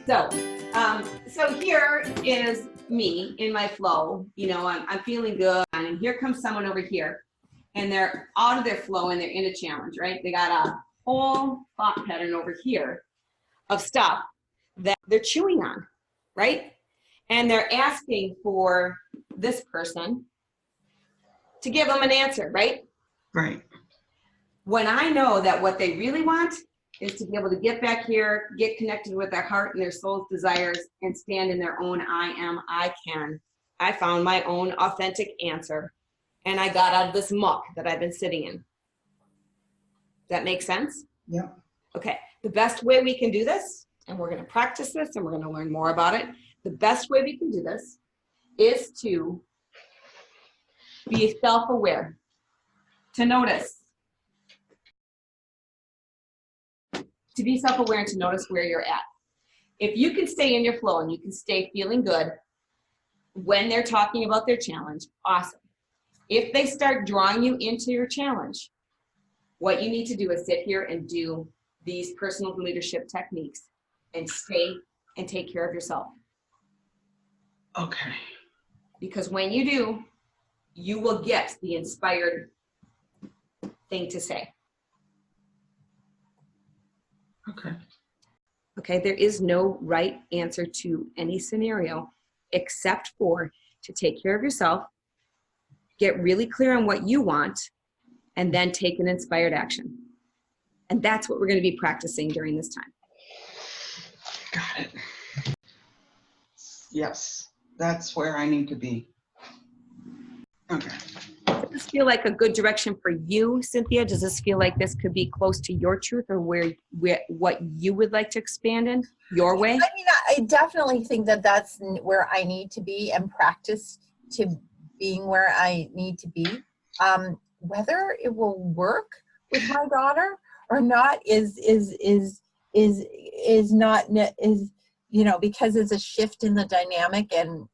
So, so here is me in my flow. You know, I'm feeling good, and here comes someone over here, and they're out of their flow and they're in a challenge, right? They got a whole thought pattern over here of stuff that they're chewing on, right? And they're asking for this person to give them an answer, right? Right. When I know that what they really want is to be able to get back here, get connected with their heart and their soul's desires, and stand in their own I am, I can. I found my own authentic answer, and I got out of this muck that I've been sitting in. Does that make sense? Yeah. Okay, the best way we can do this, and we're going to practice this and we're going to learn more about it. The best way we can do this is to be self-aware, to notice. To be self-aware and to notice where you're at. If you can stay in your flow and you can stay feeling good when they're talking about their challenge, awesome. If they start drawing you into your challenge, what you need to do is sit here and do these personal leadership techniques and stay and take care of yourself. Okay. Because when you do, you will get the inspired thing to say. Okay. Okay, there is no right answer to any scenario except for to take care of yourself, get really clear on what you want, and then take an inspired action. And that's what we're going to be practicing during this time. Got it. Yes, that's where I need to be. Okay. Does this feel like a good direction for you, Cynthia? Does this feel like this could be close to your truth, or where what you would like to expand in your way? I mean, I definitely think that that's where I need to be and practice to being where I need to be. Whether it will work with my daughter or not is not, you know, because it's a shift in the dynamic, and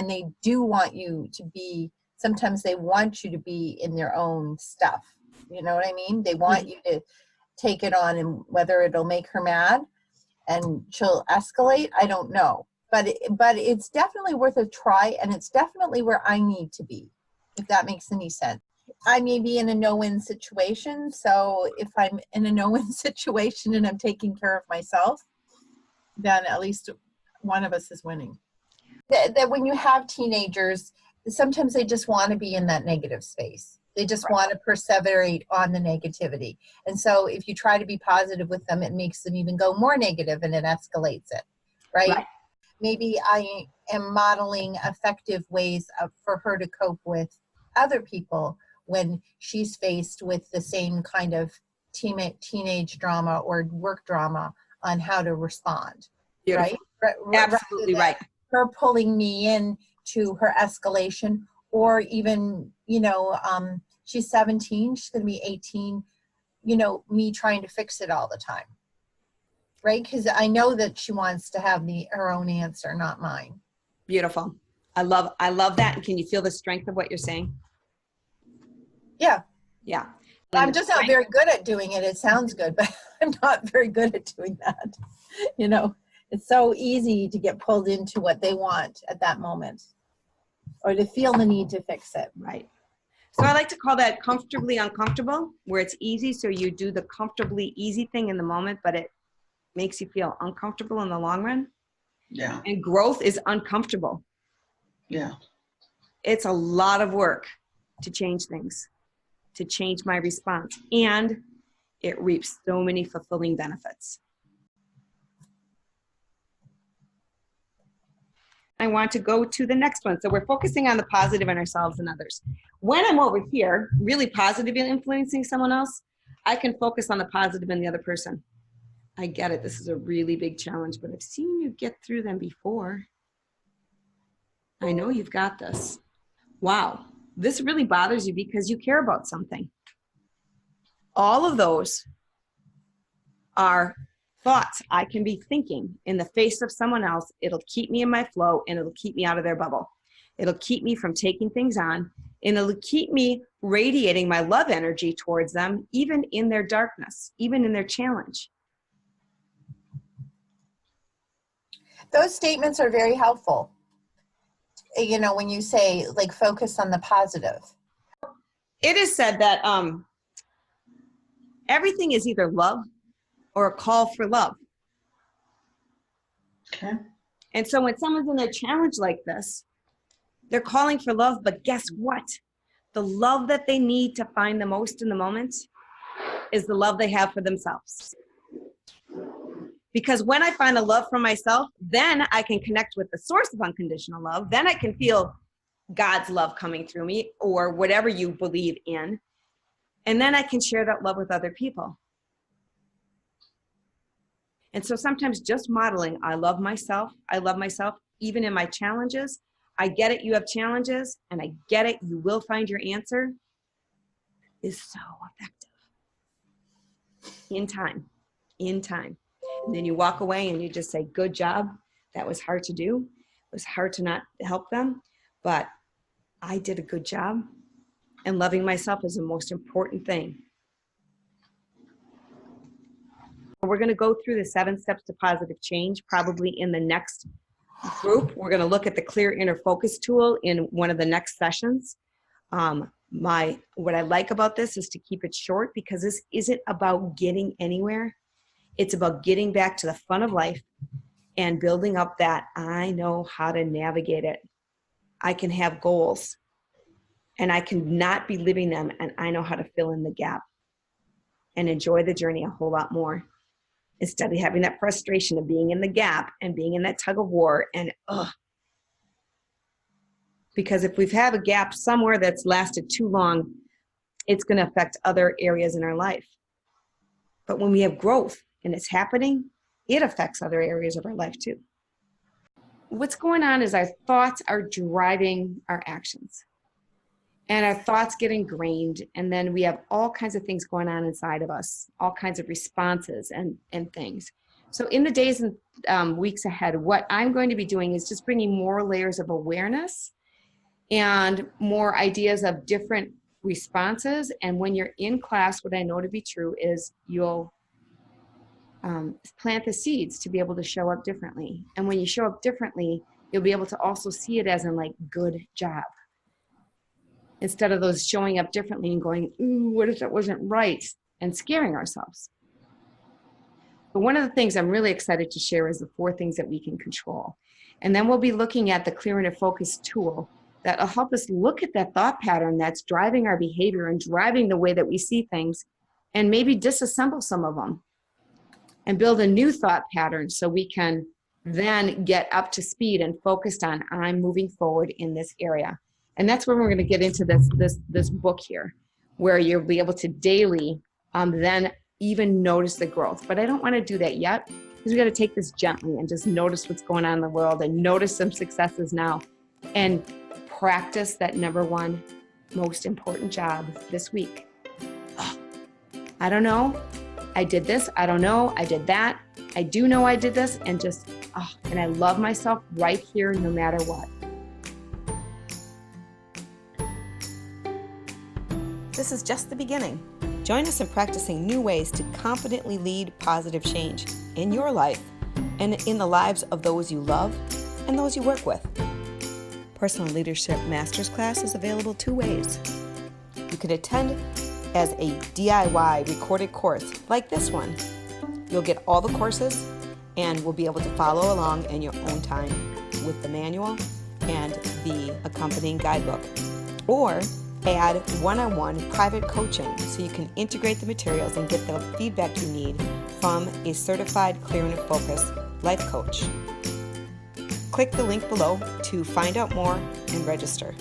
they do want you to be. Sometimes they want you to be in their own stuff. You know what I mean? They want you to take it on, and whether it'll make her mad and she'll escalate, I don't know. But it's definitely worth a try, and it's definitely where I need to be, if that makes any sense. I may be in a no-win situation, so if I'm in a no-win situation and I'm taking care of myself, then at least one of us is winning. That when you have teenagers, sometimes they just want to be in that negative space. They just want to perseverate on the negativity. And so if you try to be positive with them, it makes them even go more negative, and it escalates it, right? Maybe I am modeling effective ways for her to cope with other people when she's faced with the same kind of teenage drama or work drama on how to respond. Beautiful. Right? Absolutely right. Her pulling me in to her escalation, or even, you know, she's 17, she's going to be 18, you know, me trying to fix it all the time, right? Because I know that she wants to have her own answer, not mine. Beautiful. I love that. And can you feel the strength of what you're saying? Yeah. Yeah. I'm just not very good at doing it. It sounds good, but I'm not very good at doing that. You know, it's so easy to get pulled into what they want at that moment, or to feel the need to fix it. Right. So I like to call that comfortably uncomfortable, where it's easy. So you do the comfortably easy thing in the moment, but it makes you feel uncomfortable in the long run. Yeah. And growth is uncomfortable. Yeah. It's a lot of work to change things, to change my response. And it reaps so many fulfilling benefits. I want to go to the next one. So we're focusing on the positive in ourselves and others. When I'm over here, really positive in influencing someone else, I can focus on the positive in the other person. I get it. This is a really big challenge, but I've seen you get through them before. I know you've got this. Wow. This really bothers you because you care about something. All of those are thoughts I can be thinking in the face of someone else. It'll keep me in my flow, and it'll keep me out of their bubble. It'll keep me from taking things on, and it'll keep me radiating my love energy towards them, even in their darkness, even in their challenge. Those statements are very helpful. You know, when you say like focus on the positive. It is said that everything is either love or a call for love. Okay. And so when someone's in a challenge like this, they're calling for love, but guess what? The love that they need to find the most in the moment is the love they have for themselves. Because when I find a love for myself, then I can connect with the source of unconditional love. Then I can feel God's love coming through me, or whatever you believe in. And then I can share that love with other people. And so sometimes just modeling, I love myself, even in my challenges. I get it, you have challenges, and I get it, you will find your answer, is so effective. In time. And then you walk away and you just say, good job. That was hard to do. It was hard to not help them, but I did a good job. And loving myself is the most important thing. We're going to go through the 7 steps to positive change, probably in the next group. We're going to look at the clear inner focus tool in one of the next sessions. What I like about this is to keep it short, because this isn't about getting anywhere. It's about getting back to the fun of life and building up that I know how to navigate it. I can have goals and I can not be living them, and I know how to fill in the gap and enjoy the journey a whole lot more, instead of having that frustration of being in the gap and being in that tug of war and because if we've had a gap somewhere that's lasted too long, it's going to affect other areas in our life. But when we have growth and it's happening, it affects other areas of our life too. What's going on is our thoughts are driving our actions. And our thoughts get ingrained, and then we have all kinds of things going on inside of us, all kinds of responses and things. So in the days and weeks ahead, what I'm going to be doing is just bringing more layers of awareness and more ideas of different responses. And when you're in class, what I know to be true is you'll plant the seeds to be able to show up differently. And when you show up differently, you'll be able to also see it as in like, good job. Instead of those showing up differently and going, ooh, what if that wasn't right? And scaring ourselves. But one of the things I'm really excited to share is the 4 things that we can control. And then we'll be looking at the clear inner focus tool that'll help us look at that thought pattern that's driving our behavior and driving the way that we see things, and maybe disassemble some of them and build a new thought pattern so we can then get up to speed and focused on, I'm moving forward in this area. And that's where we're going to get into this book here, where you'll be able to daily then even notice the growth. But I don't want to do that yet, because we got to take this gently and just notice what's going on in the world and notice some successes now and practice that number 1 most important job this week. I don't know. I did this. I don't know. I did that. I do know I did this, and just, and I love myself right here no matter what. This is just the beginning. Join us in practicing new ways to confidently lead positive change in your life and in the lives of those you love and those you work with. Personal Leadership Masters class is available 2 ways. You can attend as a DIY recorded course like this one. You'll get all the courses and will be able to follow along in your own time with the manual and the accompanying guidebook. Or add one-on-one private coaching so you can integrate the materials and get the feedback you need from a certified clear inner focus life coach. Click the link below to find out more and register.